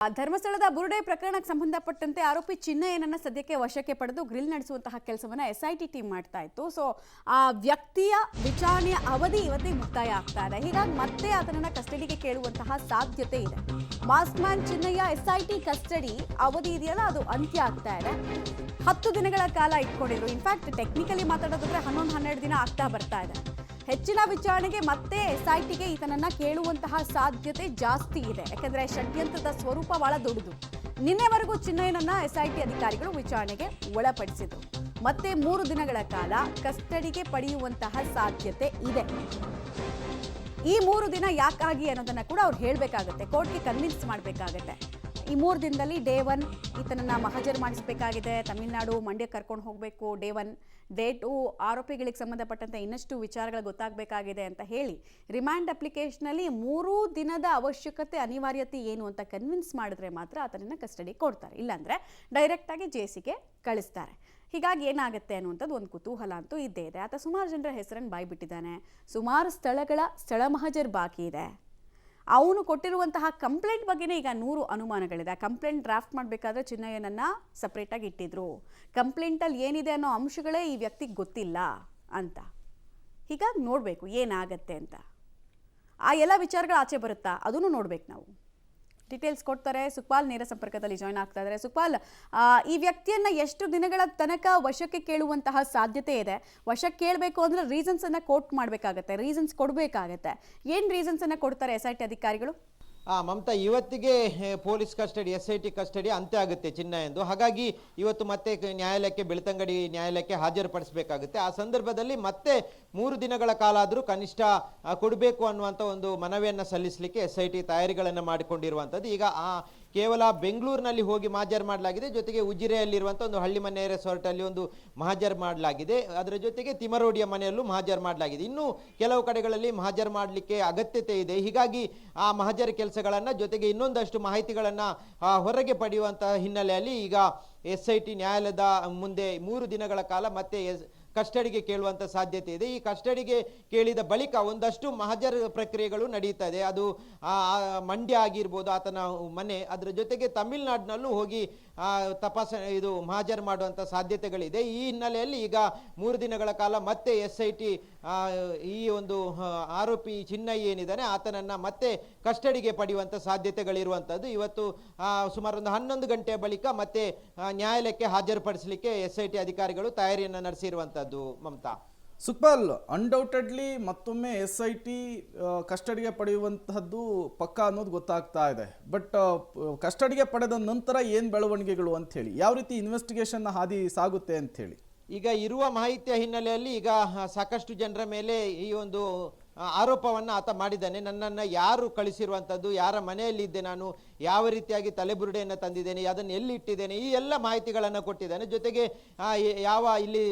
ಧರ್ಮಸ್ಥಳದ ಬುರುಡೆ ಪ್ರಕರಣಕ್ಕೆ ಸಂಬಂಧಪಟ್ಟಂತೆ ಆರೋಪಿ ಚಿನ್ನಯ್ಯನನ್ನ ಸದ್ಯಕ್ಕೆ ವಶಕ್ಕೆ ಪಡೆದು ಗ್ರಿಲ್ ನಡೆಸುವಂತಹ ಕೆಲಸವನ್ನ ಎಸ್ಐಟಿ ಟೀಮ್ ಮಾಡ್ತಾ ಇತ್ತು. ಸೊ ಆ ವ್ಯಕ್ತಿಯ ವಿಚಾರಣೆಯ ಅವಧಿ ಇವತ್ತೇ ಮುಕ್ತಾಯ ಆಗ್ತಾ ಇದೆ. ಹೀಗಾಗಿ ಮತ್ತೆ ಆತನನ್ನ ಕಸ್ಟಡಿಗೆ ಕೇಳುವಂತಹ ಸಾಧ್ಯತೆ ಇದೆ. Mask man Chinnaiah SIT custody ಅವಧಿ ಇದೆಯಲ್ಲ, ಅದು ಅಂತ್ಯ ಆಗ್ತಾ ಇದೆ. 10 ದಿನಗಳ ಕಾಲ ಇಟ್ಕೊಂಡಿದ್ರು. ಇನ್ಫ್ಯಾಕ್ಟ್ ಟೆಕ್ನಿಕಲಿ ಮಾತಾಡೋದಾದ್ರೆ 11-12 ದಿನ ಆಗ್ತಾ ಬರ್ತಾ ಇದೆ. ಹೆಚ್ಚಿನ ವಿಚಾರಣೆಗೆ ಮತ್ತೆ ಎಸ್ಐಟಿಗೆ ಈತನನ್ನ ಕೇಳುವಂತಹ ಸಾಧ್ಯತೆ ಜಾಸ್ತಿ ಇದೆ. ಯಾಕಂದ್ರೆ ಷಡ್ಯಂತ್ರದ ಸ್ವರೂಪ ಬಹಳ ದೊಡ್ಡದು. ನಿನ್ನೆವರೆಗೂ ಚಿನ್ನಯ್ಯನನ್ನ ಎಸ್ಐಟಿ ಅಧಿಕಾರಿಗಳು ವಿಚಾರಣೆಗೆ ಒಳಪಡಿಸಿದ್ರು. ಮತ್ತೆ 3 ದಿನಗಳ ಕಾಲ ಕಸ್ಟಡಿಗೆ ಪಡೆಯುವಂತಹ ಸಾಧ್ಯತೆ ಇದೆ. ಈ 3 ದಿನ ಯಾಕಾಗಿ ಅನ್ನೋದನ್ನ ಕೂಡ ಅವ್ರು ಹೇಳಬೇಕಾಗುತ್ತೆ, ಕೋರ್ಟ್ಗೆ ಕನ್ವಿನ್ಸ್ ಮಾಡಬೇಕಾಗತ್ತೆ. ಈ 3 ದಿನದಲ್ಲಿ ಡೇ 1 ಈತನನ್ನ ಮಹಜರ್ ಮಾಡಿಸಬೇಕಾಗಿದೆ. ತಮಿಳುನಾಡು ಮಂಡ್ಯ ಕರ್ಕೊಂಡು ಹೋಗಬೇಕು. ಡೇ 1 ಡೇ 2 ಆರೋಪಿಗಳಿಗೆ ಸಂಬಂಧಪಟ್ಟಂತೆ ಇನ್ನಷ್ಟು ವಿಚಾರಗಳು ಗೊತ್ತಾಗಬೇಕಾಗಿದೆ ಅಂತ ಹೇಳಿ ರಿಮ್ಯಾಂಡ್ ಅಪ್ಲಿಕೇಶನಲ್ಲಿ 3 ದಿನದ ಅವಶ್ಯಕತೆ ಅನಿವಾರ್ಯತೆ ಏನು ಅಂತ ಕನ್ವಿನ್ಸ್ ಮಾಡಿದ್ರೆ ಮಾತ್ರ ಆತನನ್ನ ಕಸ್ಟಡಿ ಕೊಡ್ತಾರೆ. ಇಲ್ಲಾಂದ್ರೆ ಡೈರೆಕ್ಟ್ ಆಗಿ ಜೇಸಿಗೆ ಕಳಿಸ್ತಾರೆ. ಹೀಗಾಗಿ ಏನಾಗುತ್ತೆ ಅನ್ನುವಂಥದ್ದು ಒಂದು ಕುತೂಹಲ ಅಂತೂ ಇದ್ದೇ ಇದೆ. ಆತ ಸುಮಾರು ಜನರ ಹೆಸರನ್ನು ಬಾಯ್ಬಿಟ್ಟಿದ್ದಾನೆ. ಸುಮಾರು ಸ್ಥಳ ಮಹಜರ್ ಬಾಕಿ ಇದೆ. ಅವನು ಕೊಟ್ಟಿರುವಂತಹ ಕಂಪ್ಲೇಂಟ್ ಬಗ್ಗೆನೇ ಈಗ 100 ಅನುಮಾನಗಳಿದೆ. ಕಂಪ್ಲೇಂಟ್ ಡ್ರಾಫ್ಟ್ ಮಾಡಬೇಕಾದ್ರೆ ಚಿನ್ನಯ್ಯನನ್ನ ಸಪ್ರೇಟಾಗಿ ಇಟ್ಟಿದ್ರು. ಕಂಪ್ಲೇಂಟಲ್ಲಿ ಏನಿದೆ ಅನ್ನೋ ಅಂಶಗಳೇ ಈ ವ್ಯಕ್ತಿಗೆ ಗೊತ್ತಿಲ್ಲ ಅಂತ. ಹೀಗಾಗಿ ನೋಡಬೇಕು ಏನಾಗತ್ತೆ ಅಂತ. ಆ ಎಲ್ಲ ವಿಚಾರಗಳು ಆಚೆ ಬರುತ್ತಾ ಅದನ್ನು ನೋಡ್ಬೇಕು ನಾವು. ಡೀಟೇಲ್ಸ್ ಕೊಡ್ತಾರೆ. ಸುಖಪಾಲ್ ನೇರ ಸಂಪರ್ಕದಲ್ಲಿ ಜಾಯ್ನ್ ಆಗ್ತಾ ಇದ್ದಾರೆ. ಸುಖಪಾಲ್, ಈ ವ್ಯಕ್ತಿಯನ್ನ ಎಷ್ಟು ದಿನಗಳ ತನಕ ವಶಕ್ಕೆ ಕೇಳುವಂತಹ ಸಾಧ್ಯತೆ ಇದೆ? ವಶಕ್ಕೆ ಕೇಳಬೇಕು ಅಂದ್ರೆ ರೀಸನ್ಸ್ ಅನ್ನ ಕೋಟ್ ಮಾಡಬೇಕಾಗತ್ತೆ, ರೀಸನ್ಸ್ ಕೊಡಬೇಕಾಗತ್ತೆ. ಏನು ರೀಸನ್ಸ್ ಅನ್ನ ಕೊಡ್ತಾರೆ ಎಸ್ಐಟಿ ಅಧಿಕಾರಿಗಳು? ಮಮತಾ, ಇವತ್ತಿಗೆ ಪೊಲೀಸ್ ಕಸ್ಟಡಿ SIT ಕಸ್ಟಡಿ ಅಂತ್ಯ ಆಗುತ್ತೆ ಚಿನ್ನಯ್ಯಂದು. ಹಾಗಾಗಿ ಇವತ್ತು ಮತ್ತೆ ನ್ಯಾಯಾಲಯಕ್ಕೆ, ಬೆಳ್ತಂಗಡಿ ನ್ಯಾಯಾಲಯಕ್ಕೆ ಹಾಜರುಪಡಿಸಬೇಕಾಗುತ್ತೆ. ಆ ಸಂದರ್ಭದಲ್ಲಿ ಮತ್ತೆ 3 ದಿನಗಳ ಕಾಲ ಆದರೂ ಕನಿಷ್ಠ ಕೊಡಬೇಕು ಅನ್ನುವಂಥ ಒಂದು ಮನವಿಯನ್ನು ಸಲ್ಲಿಸಲಿಕ್ಕೆ SIT ತಯಾರಿಗಳನ್ನು ಮಾಡಿಕೊಂಡಿರುವಂಥದ್ದು. ಈಗ ಕೇವಲ ಬೆಂಗಳೂರಿನಲ್ಲಿ ಹೋಗಿ ಮಹಜರ್ ಮಾಡಲಾಗಿದೆ. ಜೊತೆಗೆ ಉಜಿರೆಯಲ್ಲಿರುವಂಥ ಒಂದು ಹಳ್ಳಿಮನೆ ರೆಸಾರ್ಟಲ್ಲಿ ಒಂದು ಮಹಜರ್ ಮಾಡಲಾಗಿದೆ. ಅದರ ಜೊತೆಗೆ ತಿಮರೋಡಿಯ ಮನೆಯಲ್ಲೂ ಮಹಜರ್ ಮಾಡಲಾಗಿದೆ. ಇನ್ನು ಕೆಲವು ಕಡೆಗಳಲ್ಲಿ ಮಹಜರ್ ಮಾಡಲಿಕ್ಕೆ ಅಗತ್ಯತೆ ಇದೆ. ಹೀಗಾಗಿ ಆ ಮಹಜರ್ ಕೆಲಸಗಳನ್ನು, ಜೊತೆಗೆ ಇನ್ನೊಂದಷ್ಟು ಮಾಹಿತಿಗಳನ್ನು ಹೊರಗೆ ಪಡೆಯುವಂತಹ ಹಿನ್ನೆಲೆಯಲ್ಲಿ ಈಗ SIT ನ್ಯಾಯಾಲಯದ ಮುಂದೆ 3 ದಿನಗಳ ಕಾಲ ಮತ್ತೆ ಕಸ್ಟಡಿಗೆ ಕೇಳುವಂಥ ಸಾಧ್ಯತೆ ಇದೆ. ಈ ಕಸ್ಟಡಿಗೆ ಕೇಳಿದ ಬಳಿಕ ಒಂದಷ್ಟು ಮಹಜರ್ ಪ್ರಕ್ರಿಯೆಗಳು ನಡೀತಾ ಇದೆ. ಅದು ಮಂಡ್ಯ ಆಗಿರ್ಬೋದು ಆತನ ಮನೆ, ಅದರ ಜೊತೆಗೆ ತಮಿಳುನಾಡಿನಲ್ಲೂ ಹೋಗಿ ಮಹಜರ್ ಮಾಡುವಂಥ ಸಾಧ್ಯತೆಗಳಿದೆ. ಈ ಹಿನ್ನೆಲೆಯಲ್ಲಿ ಈಗ 3 ದಿನಗಳ ಕಾಲ ಮತ್ತೆ SIT ಈ ಒಂದು ಆರೋಪಿ ಚಿನ್ನಯ್ಯ ಏನಿದ್ದಾನೆ ಆತನನ್ನು ಮತ್ತೆ ಕಸ್ಟಡಿಗೆ ಪಡೆಯುವಂಥ ಸಾಧ್ಯತೆಗಳಿರುವಂಥದ್ದು. ಇವತ್ತು ಸುಮಾರು ಒಂದು 11 ಗಂಟೆಯ ಬಳಿಕ ಮತ್ತೆ ನ್ಯಾಯಾಲಯಕ್ಕೆ ಹಾಜರುಪಡಿಸಲಿಕ್ಕೆ SIT ಅಧಿಕಾರಿಗಳು ತಯಾರಿಯನ್ನು ನಡೆಸಿರುವಂಥದ್ದು. ಮಮತಾ, ಸುಖಪಾಲ್, ಅನ್ಡೌಟೆಡ್ಲಿ ಮತ್ತೊಮ್ಮೆ SIT ಕಸ್ಟಡಿಗೆ ಪಡೆಯುವಂತಹದ್ದು ಪಕ್ಕಾ ಅನ್ನೋದು ಗೊತ್ತಾಗ್ತಾ ಇದೆ. ಬಟ್ ಕಸ್ಟಡಿಗೆ ಪಡೆದ ನಂತರ ಏನು ಬೆಳವಣಿಗೆಗಳು ಅಂತ ಹೇಳಿ, ಯಾವ ರೀತಿ ಇನ್ವೆಸ್ಟಿಗೇಷನ್ ಹಾದಿ ಸಾಗುತ್ತೆ ಅಂತ ಹೇಳಿ ಈಗ ಇರುವ ಮಾಹಿತಿಯ ಹಿನ್ನೆಲೆಯಲ್ಲಿ ಈಗ ಸಾಕಷ್ಟು ಜನರ ಮೇಲೆ ಈ ಒಂದು ಆರೋಪವನ್ನು ಆತ ಮಾಡಿದ್ದಾನೆ. ನನ್ನನ್ನು ಯಾರು ಕಳಿಸಿರುವಂಥದ್ದು, ಯಾರ ಮನೆಯಲ್ಲಿದ್ದೆ, ನಾನು ಯಾವ ರೀತಿಯಾಗಿ ತಲೆಬುರುಡೆಯನ್ನು ತಂದಿದ್ದೇನೆ, ಅದನ್ನು ಎಲ್ಲಿ ಇಟ್ಟಿದ್ದೇನೆ, ಈ ಎಲ್ಲ ಮಾಹಿತಿಗಳನ್ನು ಕೊಟ್ಟಿದ್ದಾನೆ. ಜೊತೆಗೆ ಇಲ್ಲಿ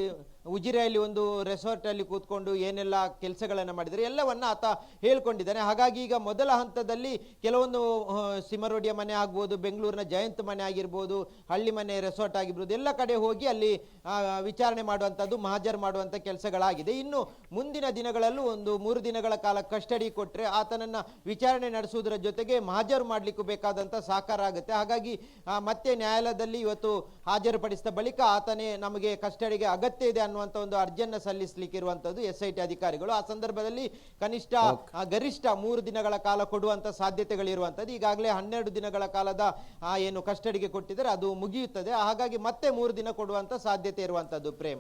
ಉಜಿರೆಯಲ್ಲಿ ಒಂದು ರೆಸಾರ್ಟಲ್ಲಿ ಕೂತ್ಕೊಂಡು ಏನೆಲ್ಲ ಕೆಲಸಗಳನ್ನು ಮಾಡಿದರೆ ಎಲ್ಲವನ್ನ ಆತ ಹೇಳ್ಕೊಂಡಿದ್ದಾನೆ. ಹಾಗಾಗಿ ಈಗ ಮೊದಲ ಹಂತದಲ್ಲಿ ಕೆಲವೊಂದು ಸಿಮರೋಡಿಯ ಮನೆ ಆಗ್ಬೋದು, ಬೆಂಗಳೂರಿನ ಜಯಂತ್ ಮನೆ ಆಗಿರ್ಬೋದು, ಹಳ್ಳಿ ಮನೆ ರೆಸಾರ್ಟ್ ಆಗಿರ್ಬೋದು, ಎಲ್ಲ ಕಡೆ ಹೋಗಿ ಅಲ್ಲಿ ವಿಚಾರಣೆ ಮಾಡುವಂಥದ್ದು, ಮಹಜರ್ ಮಾಡುವಂಥ ಕೆಲಸಗಳಾಗಿದೆ. ಇನ್ನು ಮುಂದಿನ ದಿನಗಳಲ್ಲೂ ಒಂದು 3 ದಿನಗಳ ಕಾಲ ಕಸ್ಟಡಿ ಕೊಟ್ಟರೆ ಆತನನ್ನು ವಿಚಾರಣೆ ನಡೆಸುವುದರ ಜೊತೆಗೆ ಮಹಜರು ಮಾಡಲಿಕ್ಕೂ ಬೇಕಾದಂಥ ಸಹಕಾರ ಆಗುತ್ತೆ. ಹಾಗಾಗಿ ಮತ್ತೆ ನ್ಯಾಯಾಲಯದಲ್ಲಿ ಇವತ್ತು ಹಾಜರುಪಡಿಸಿದ ಬಳಿಕ ಆತನೇ ನಮಗೆ ಕಸ್ಟಡಿಗೆ ಅಗತ್ಯ ಇದೆ ಅನ್ನುವಂಥ ಒಂದು ಅರ್ಜಿಯನ್ನು ಸಲ್ಲಿಸಲಿಕ್ಕೆ ಇರುವಂಥದ್ದು SIT ಅಧಿಕಾರಿಗಳು. ಆ ಸಂದರ್ಭದಲ್ಲಿ ಕನಿಷ್ಠ ಗರಿಷ್ಠ 3 ದಿನಗಳ ಕಾಲ ಕೊಡುವಂಥ ಸಾಧ್ಯತೆಗಳಿರುವಂಥದ್ದು. ಈಗಾಗಲೇ 12 ದಿನಗಳ ಕಾಲದ ಏನು ಕಸ್ಟಡಿಗೆ ಕೊಟ್ಟಿದ್ದಾರೆ ಅದು ಮುಗಿಯುತ್ತದೆ. ಹಾಗಾಗಿ ಮತ್ತೆ 3 ದಿನ ಕೊಡುವಂಥ ಸಾಧ್ಯತೆ ಇರುವಂಥದ್ದು. ಪ್ರೇಮ್.